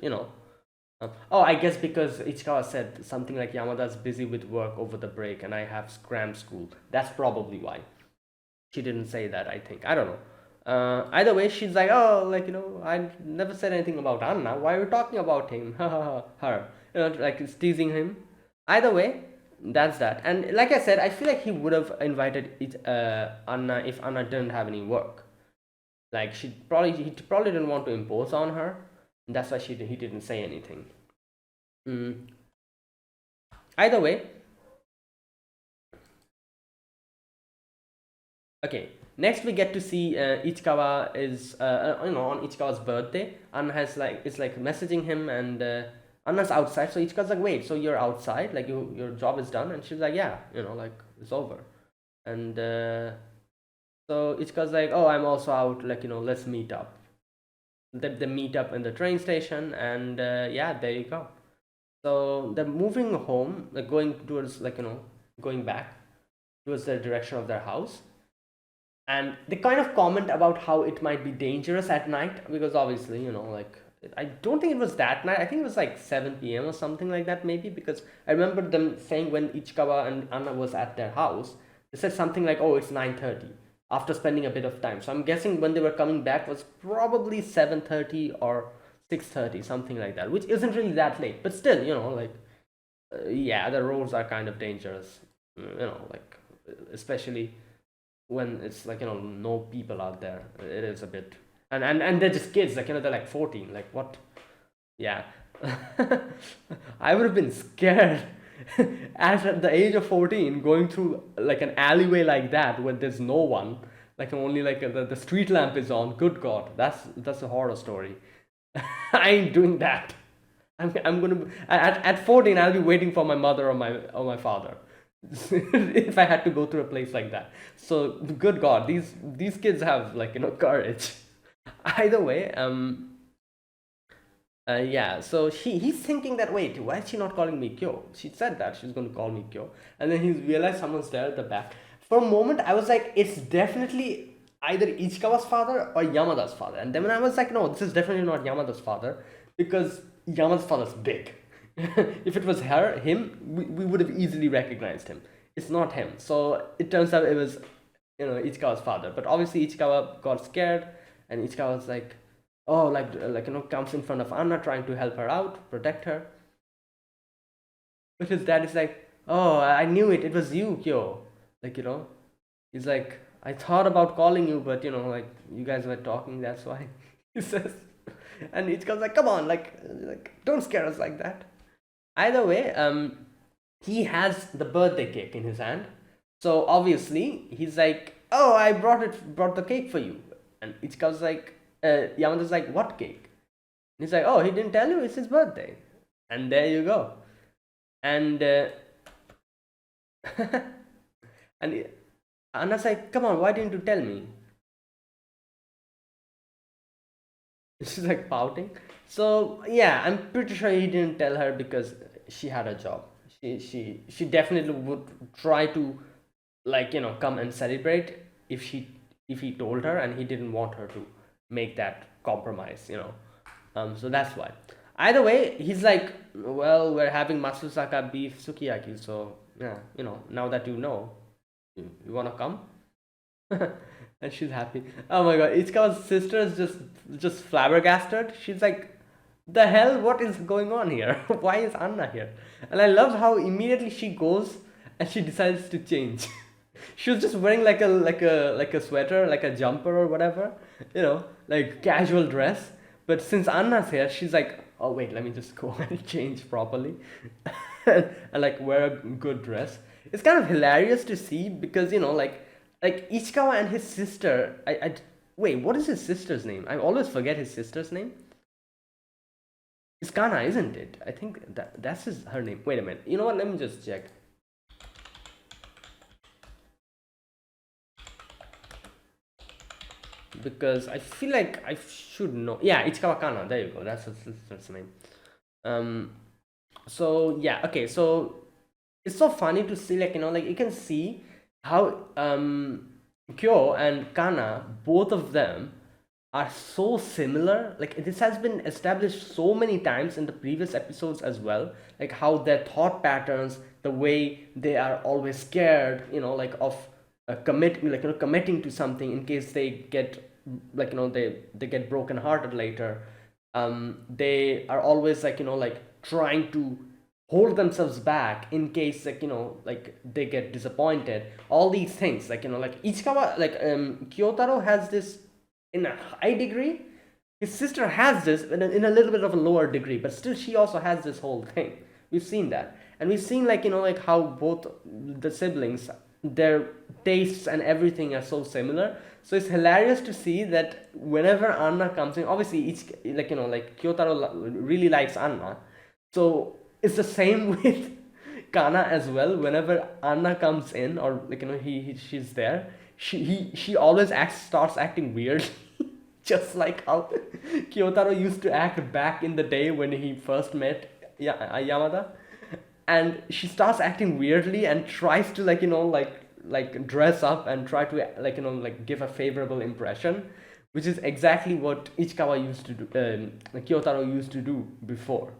Oh, I guess because Ichikawa said something like Yamada's busy with work over the break and I have scram school. That's probably why. She didn't say that, I think. I don't know. Either way, she's like, oh, I never said anything about Anna. Why are you talking about him? Her. Like it's teasing him. Either way, that's that. And like I said, I feel like he would have invited Anna if Anna didn't have any work. Like he probably didn't want to impose on her. That's why he didn't say anything. Mm. Either way, okay. Next, we get to see Ichikawa is on Ichikawa's birthday. Anna is like messaging him, and Anna's outside. So Ichikawa's like, wait, so you're outside? Like your job is done? And she's like, yeah, like it's over. And so Ichikawa's like, oh, I'm also out. Like let's meet up. They meet up in the train station, and yeah, there you go. So they're moving home, like going towards going back towards the direction of their house. And they kind of comment about how it might be dangerous at night because obviously like I don't think it was that night. I think it was like 7 p.m. or something like that, maybe, because I remember them saying when Ichikawa and Anna was at their house, they said something like, oh, it's 9:30 after spending a bit of time. So I'm guessing when they were coming back was probably 7:30 or 6:30, something like that, which isn't really that late, but still, like yeah, the roads are kind of dangerous, like especially when it's like no people out there. It is a bit, and they're just kids, like they're like 14, like what. Yeah. I would have been scared at the age of 14 going through like an alleyway like that when there's no one, like only like the street lamp is on. Good god, that's a horror story. I ain't doing that. I'm gonna at 14 I'll be waiting for my mother or my father. If I had to go through a place like that. So good god, these kids have like courage. Either way, yeah, so he's thinking that, wait, why is she not calling me Kyo? She said that she's going to call me Kyo, and then he realized someone's there at the back. For a moment, I was like, it's definitely either Ichikawa's father or Yamada's father. And then when I was like, no, this is definitely not Yamada's father because Yamada's father's big. If it was him, we would have easily recognized him. It's not him. So it turns out it was, Ichikawa's father. But obviously Ichikawa got scared, and Ichikawa was like, oh, comes in front of Anna trying to help her out, protect her. But his dad is like, oh, I knew it. It was you, Kyo. Like, he's like, I thought about calling you, but like you guys were talking, that's why. He says, and Ichikawa's like, come on, like don't scare us like that. Either way, he has the birthday cake in his hand. So obviously he's like, oh, I brought the cake for you. And Ichikawa's like, Yamada's like, what cake? And he's like, oh, he didn't tell you, it's his birthday. And there you go. And and Anna's like, come on, why didn't you tell me? She's like pouting. So yeah, I'm pretty sure he didn't tell her because she had a job. She definitely would try to come and celebrate if he told her, and he didn't want her to make that compromise. So that's why. Either way, he's like, well, we're having Matsusaka beef sukiyaki, so yeah, now that you know, you wanna come? And she's happy. Oh my god, Ichikawa's sister is just flabbergasted. She's like, the hell, what is going on here? Why is Anna here? And I love how immediately she goes and she decides to change. She was just wearing like a sweater, like a jumper or whatever, like casual dress. But since Anna's here, she's like, oh wait, let me just go and change properly, and like wear a good dress. It's kind of hilarious to see because like Ichikawa and his sister. Wait, what is his sister's name? I always forget his sister's name. It's Kana, isn't it? I think that's her name. Wait a minute. You know what? Let me just check. Because I feel like I should know. Yeah, Ichikawa Kana. There you go. That's the name. Um. So yeah. Okay. So it's so funny to see, like you can see how Kyo and Kana, both of them, are so similar. Like this has been established so many times in the previous episodes as well. Like how their thought patterns, the way they are always scared, like of committing to something in case they get they get broken hearted later. They are always like trying to hold themselves back in case like they get disappointed. All these things like Ichikawa, Kyotaro has this in a high degree. His sister has this in a little bit of a lower degree, but still she also has this whole thing. We've seen that, and we've seen like how both the siblings, their tastes and everything are so similar. So it's hilarious to see that whenever Anna comes in, obviously each like Kyotaro really likes Anna, so it's the same with Kana as well. Whenever Anna comes in, or she's there, she always starts acting weird, just like how Kyotaro used to act back in the day when he first met Yamada, and she starts acting weirdly and tries to like dress up and try to like give a favorable impression, which is exactly what Ichikawa used to do, Kyotaro used to do before.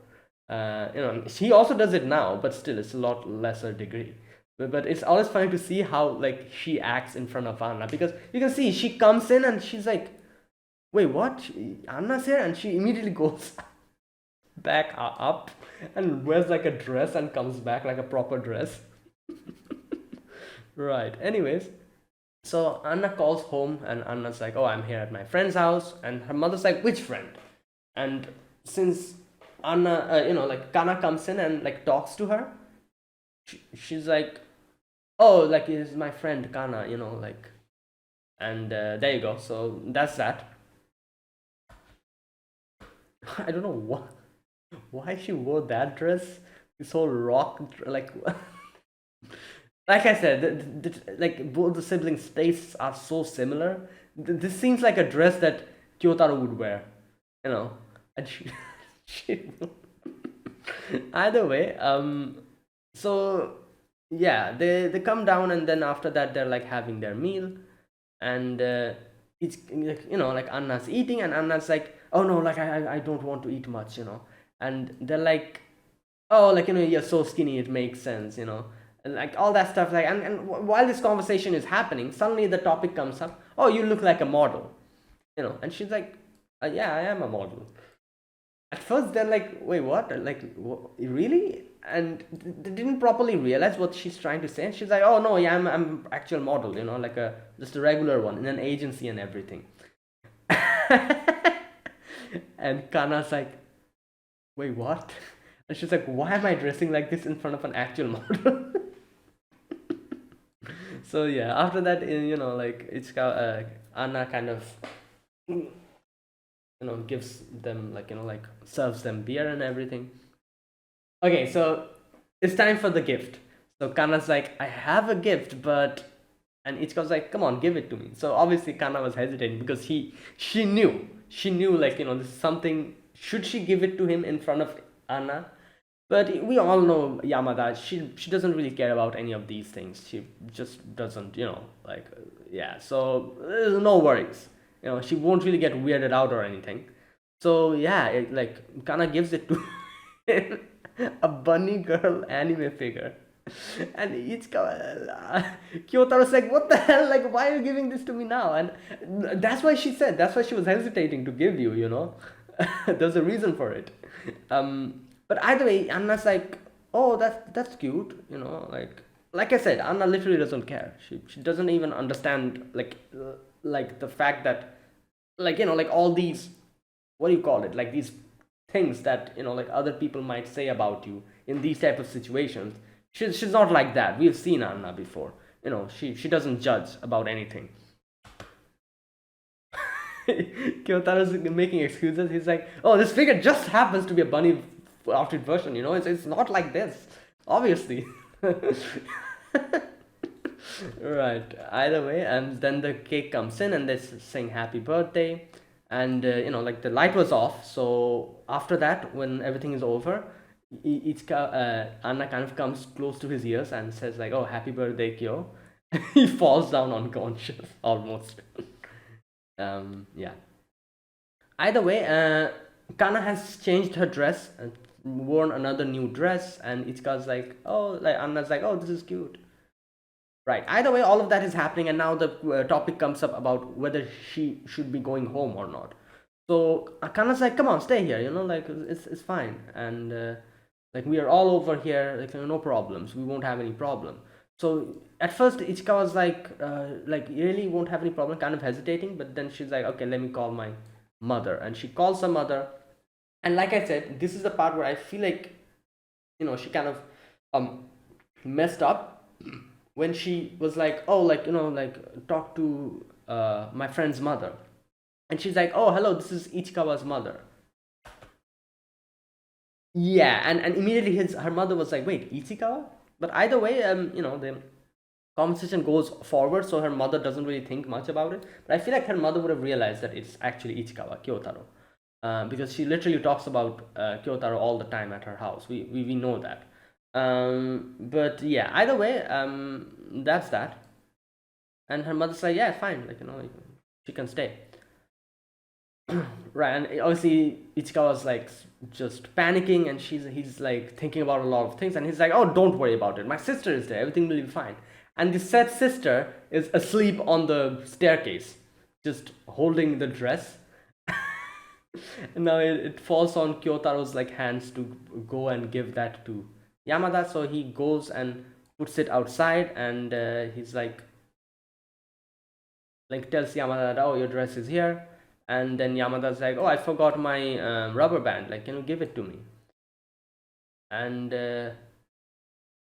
He also does it now, but still it's a lot lesser degree. But it's always funny to see how like she acts in front of Anna, because you can see she comes in and she's like, wait, what? Anna's here, and she immediately goes back up and wears like a dress and comes back like a proper dress. Right. Anyways, so Anna calls home and Anna's like, oh, I'm here at my friend's house. And her mother's like, which friend? And since Anna, like Kana comes in and like talks to her, she's like, oh, like is my friend Kana, like, and there you go. So that's that. I don't know why she wore that dress. This whole rock, like I said, like both the siblings' tastes are so similar. This seems like a dress that Kyotaro would wear, you know, and she either way. So yeah, they come down, and then after that they're like having their meal, and it's like like Anna's eating, and Anna's like, oh no, like I don't want to eat much, and they're like, oh, like you're so skinny, it makes sense, and like all that stuff, like, and while this conversation is happening, suddenly the topic comes up, oh, you look like a model, and she's like, yeah, I am a model. At first they're like, wait, what, like really, and they didn't properly realize what she's trying to say, and she's like, oh no, yeah, I'm actual model, like a just a regular one in an agency and everything. And Kana's like, wait, what? And she's like, why am I dressing like this in front of an actual model? So yeah, after that, like it's Anna kind of gives them like serves them beer and everything. Okay, so it's time for the gift. So Kana's like, I have a gift, but, and Ichiko's like, come on, give it to me. So obviously Kana was hesitating because she knew like this is something. Should she give it to him in front of Anna? But we all know Yamada. She doesn't really care about any of these things. She just doesn't, like, yeah. So there's no worries. She won't really get weirded out or anything. So yeah, it like kind of gives it to a bunny girl anime figure. And Kyotaro's like, what the hell? Like, why are you giving this to me now? And that's why she said, that's why she was hesitating to give you, you know? There's a reason for it. But either way, Anna's like, oh, that's cute, you know? Like I said, Anna literally doesn't care. She doesn't even understand, like the fact that, like, you know, like all these, what do you call it, like these things that, you know, like other people might say about you in these type of situations. She's not like that. We've seen Anna before, you know. She doesn't judge about anything. Kyotaro's making excuses. He's like, oh, this figure just happens to be a bunny outfit version, you know. It's not like this, obviously. Right, either way, and then the cake comes in and they sing happy birthday. And you know, like the light was off, so after that, when everything is over, Anna kind of comes close to his ears and says like, oh, happy birthday, Kyo. He falls down unconscious almost. Yeah, either way, Kana has changed her dress and worn another new dress, and Ichika's like, oh, like Anna's like, oh, this is cute. Right. Either way, all of that is happening, and now the topic comes up about whether she should be going home or not. So Akana's like, "Come on, stay here. You know, like it's fine, and like we are all over here. Like no problems. We won't have any problem." So at first, Ichika was like you really won't have any problem, kind of hesitating, but then she's like, "Okay, let me call my mother," and she calls her mother. And like I said, this is the part where I feel like, you know, she kind of um messed up when she was like, oh, like, you know, like talk to my friend's mother. And she's like, oh, hello, this is Ichikawa's mother. Yeah, and immediately her mother was like, wait, Ichikawa? But either way, you know, the conversation goes forward, so her mother doesn't really think much about it. But I feel like her mother would have realized that it's actually Ichikawa, Kyotaro. Because she literally talks about Kyotaro all the time at her house. We know that. But yeah, either way, that's that. And her mother's like, yeah, fine, like, you know, like, she can stay. Right, and obviously Ichikawa's like just panicking, and he's like thinking about a lot of things, and he's like, oh, don't worry about it. My sister is there. Everything will be fine. And the said sister is asleep on the staircase, just holding the dress. And now it falls on Kyotaro's like hands to go and give that to Yamada. So he goes and puts it outside, and he's like tells Yamada that, oh, your dress is here. And then Yamada's like, oh, I forgot my rubber band, like, can you give it to me? And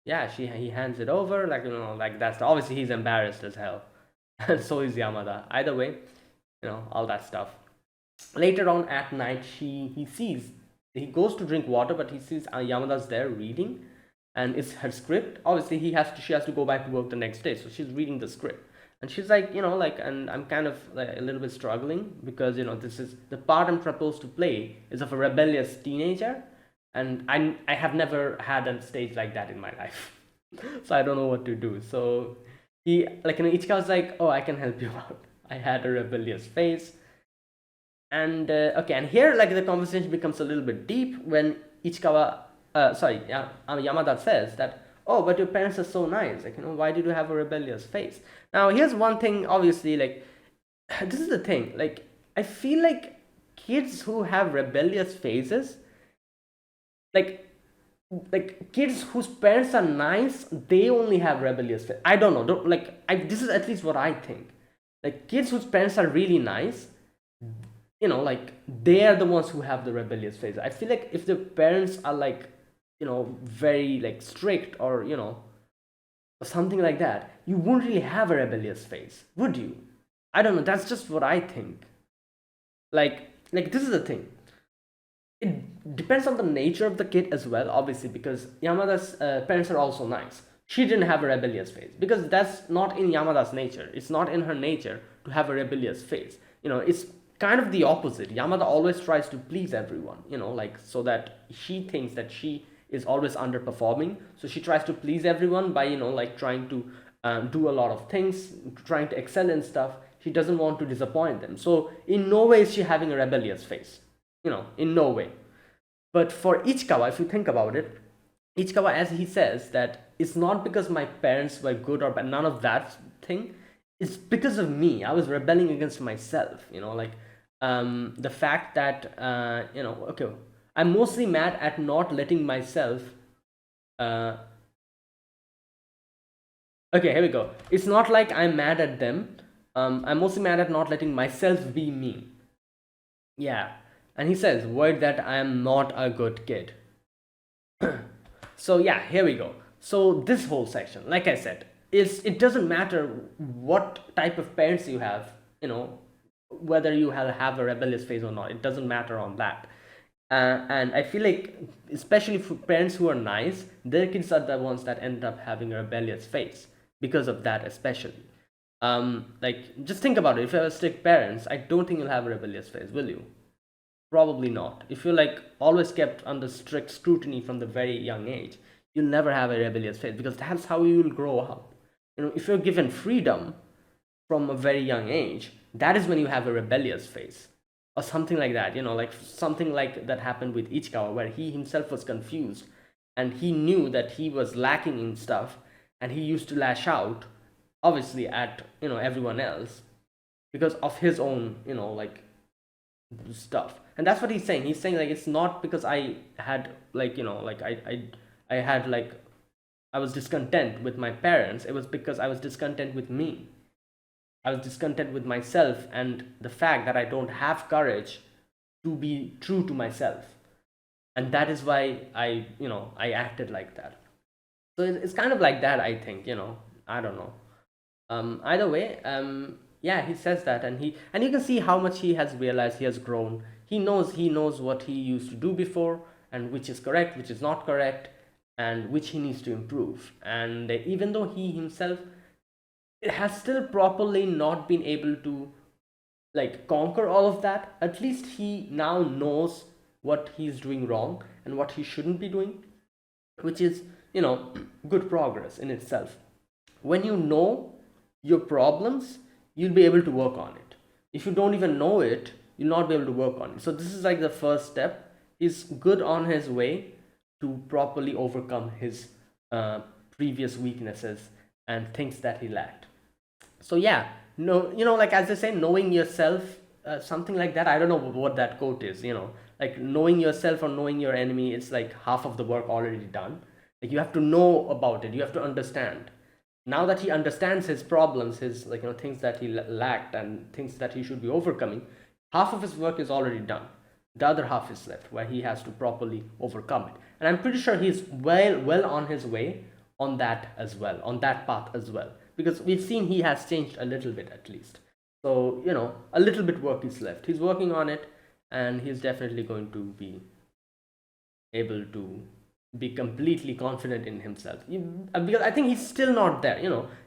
yeah, he hands it over, like, you know, like that's obviously he's embarrassed as hell. And so is Yamada. Either way, you know, all that stuff. Later on at night, he goes to drink water, but he sees Yamada's there reading, and it's her script. Obviously, she has to go back to work the next day, so she's reading the script. And she's like, you know, like, and I'm kind of like a little bit struggling because, you know, this is the part I'm supposed to play is of a rebellious teenager, and I have never had a stage like that in my life. So I don't know what to do. So he, like, you know, Ichika's like, oh, I can help you out. I had a rebellious phase. And okay, and here, like, the conversation becomes a little bit deep when Ichikawa, Yamada says that, oh, but your parents are so nice. Like, you know, why did you have a rebellious phase? Now, here's one thing, obviously, like, this is the thing. Like, I feel like kids who have rebellious phases, like, kids whose parents are nice, they only have rebellious phase. I don't know. This is at least what I think. Like, kids whose parents are really nice, you know, like they are the ones who have the rebellious phase. I feel like if the parents are like, you know, very like strict, or, you know, or something like that, you wouldn't really have a rebellious phase, would you? I don't know, that's just what I think. Like this is the thing, it depends on the nature of the kid as well, obviously, because Yamada's parents are also nice. She didn't have a rebellious phase because that's not in Yamada's nature. It's not in her nature to have a rebellious phase. You know, it's kind of the opposite. Yamada always tries to please everyone, you know, like, so that she thinks that she is always underperforming. So she tries to please everyone by, you know, like trying to do a lot of things, trying to excel in stuff. She doesn't want to disappoint them. So in no way is she having a rebellious phase. in no way. But for Ichikawa, if you think about it, Ichikawa, as he says, that it's not because my parents were good or bad, none of that thing. It's because of me. I was rebelling against myself. Like the fact that okay, I'm mostly mad at not letting myself. Uh, okay, here we go. It's not like I'm mad at them. I'm mostly mad at not letting myself be me. Yeah, and he says, "Word that I am not a good kid." So yeah, here we go. So this whole section, like I said, is it doesn't matter what type of parents you have, whether you have a rebellious phase or not. It doesn't matter on that. And I feel like, especially for parents who are nice, their kids are the ones that end up having a rebellious phase because of that, especially. Like just think about it. If you have strict parents, I don't think you'll have a rebellious phase, will you? Probably not. If you're like always kept under strict scrutiny from the very young age, you'll never have a rebellious phase because that's how you will grow up. If you're given freedom from a very young age, that is when you have a rebellious phase or something like that. Like something like that happened with Ichikawa, where he himself was confused and he knew that he was lacking in stuff, and he used to lash out, obviously at everyone else because of his own like stuff. And that's what he's saying. He's saying like it's not because I had like like I had like I was discontent with my parents. It was because I was discontent with me. I was discontent with myself and the fact that I don't have courage to be true to myself. And that is why I acted like that. So it's kind of like that, I think. I don't know. Either way, yeah, he says that, and you can see how much he has realized. He has grown. He knows what he used to do before, and which is correct, which is not correct, and which he needs to improve. And even though he himself has still properly not been able to like conquer all of that, at least he now knows what he's doing wrong and what he shouldn't be doing, which is good progress in itself. When you know your problems, you'll be able to work on it. If you don't even know it, you'll not be able to work on it. So this is like the first step. He's good on his way to properly overcome his previous weaknesses and things that he lacked. So yeah, no, like as I say, knowing yourself, something like that. I don't know what that quote is. Like knowing yourself or knowing your enemy, it's like half of the work already done. Like you have to know about it, you have to understand. Now that he understands his problems, his like things that he lacked and things that he should be overcoming, half of his work is already done. The other half is left, where he has to properly overcome it. And I'm pretty sure he's well on his way on that as well, on that path as well, because we've seen he has changed a little bit at least. So a little bit work is left. He's working on it, and he's definitely going to be able to be completely confident in himself. Because I think he's still not there.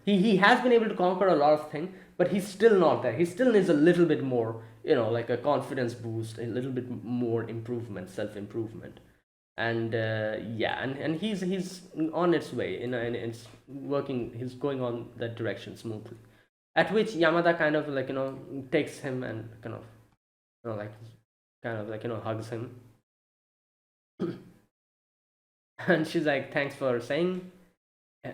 He has been able to conquer a lot of things, but he's still not there. He still needs a little bit more, like a confidence boost, a little bit more improvement, self improvement. And yeah, and he's on its way, and it's working. He's going on that direction smoothly. At which Yamada kind of like takes him and kind of like hugs him. And she's like, thanks for saying,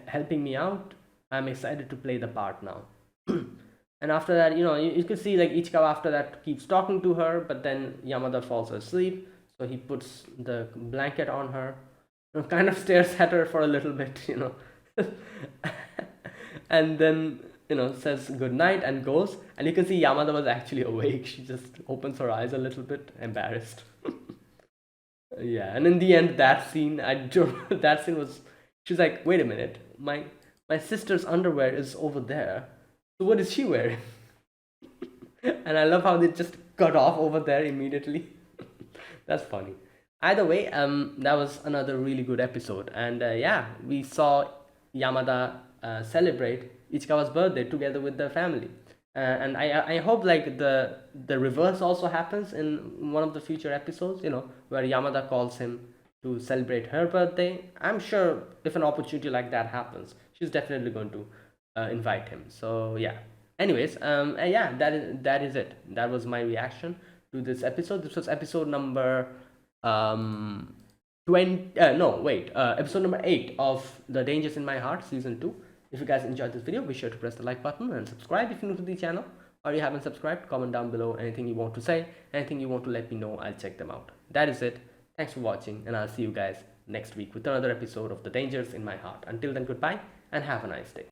helping me out. I'm excited to play the part now. And after that, you could see like Ichikawa after that keeps talking to her, but then Yamada falls asleep. So he puts the blanket on her, kind of stares at her for a little bit. And then says good night and goes. And you can see Yamada was actually awake. She just opens her eyes a little bit, embarrassed. Yeah, and in the end, that scene, that scene was. She's like, wait a minute, my sister's underwear is over there. So what is she wearing? And I love how they just cut off over there immediately. That's funny. Either way, that was another really good episode, and yeah, we saw Yamada celebrate Ichikawa's birthday together with their family. And I hope like the reverse also happens in one of the future episodes. Where Yamada calls him to celebrate her birthday. I'm sure if an opportunity like that happens, she's definitely going to invite him. So yeah. Anyways, yeah, that is it. That was my reaction to this episode. This was episode number 20. No, wait. Episode number 8 of The Dangers in My Heart, season 2. If you guys enjoyed this video, be sure to press the like button and subscribe if you're new to the channel, or you haven't subscribed. Comment down below anything you want to say, anything you want to let me know. I'll check them out. That is it. Thanks for watching, and I'll see you guys next week with another episode of The Dangers in My Heart. Until then, goodbye and have a nice day.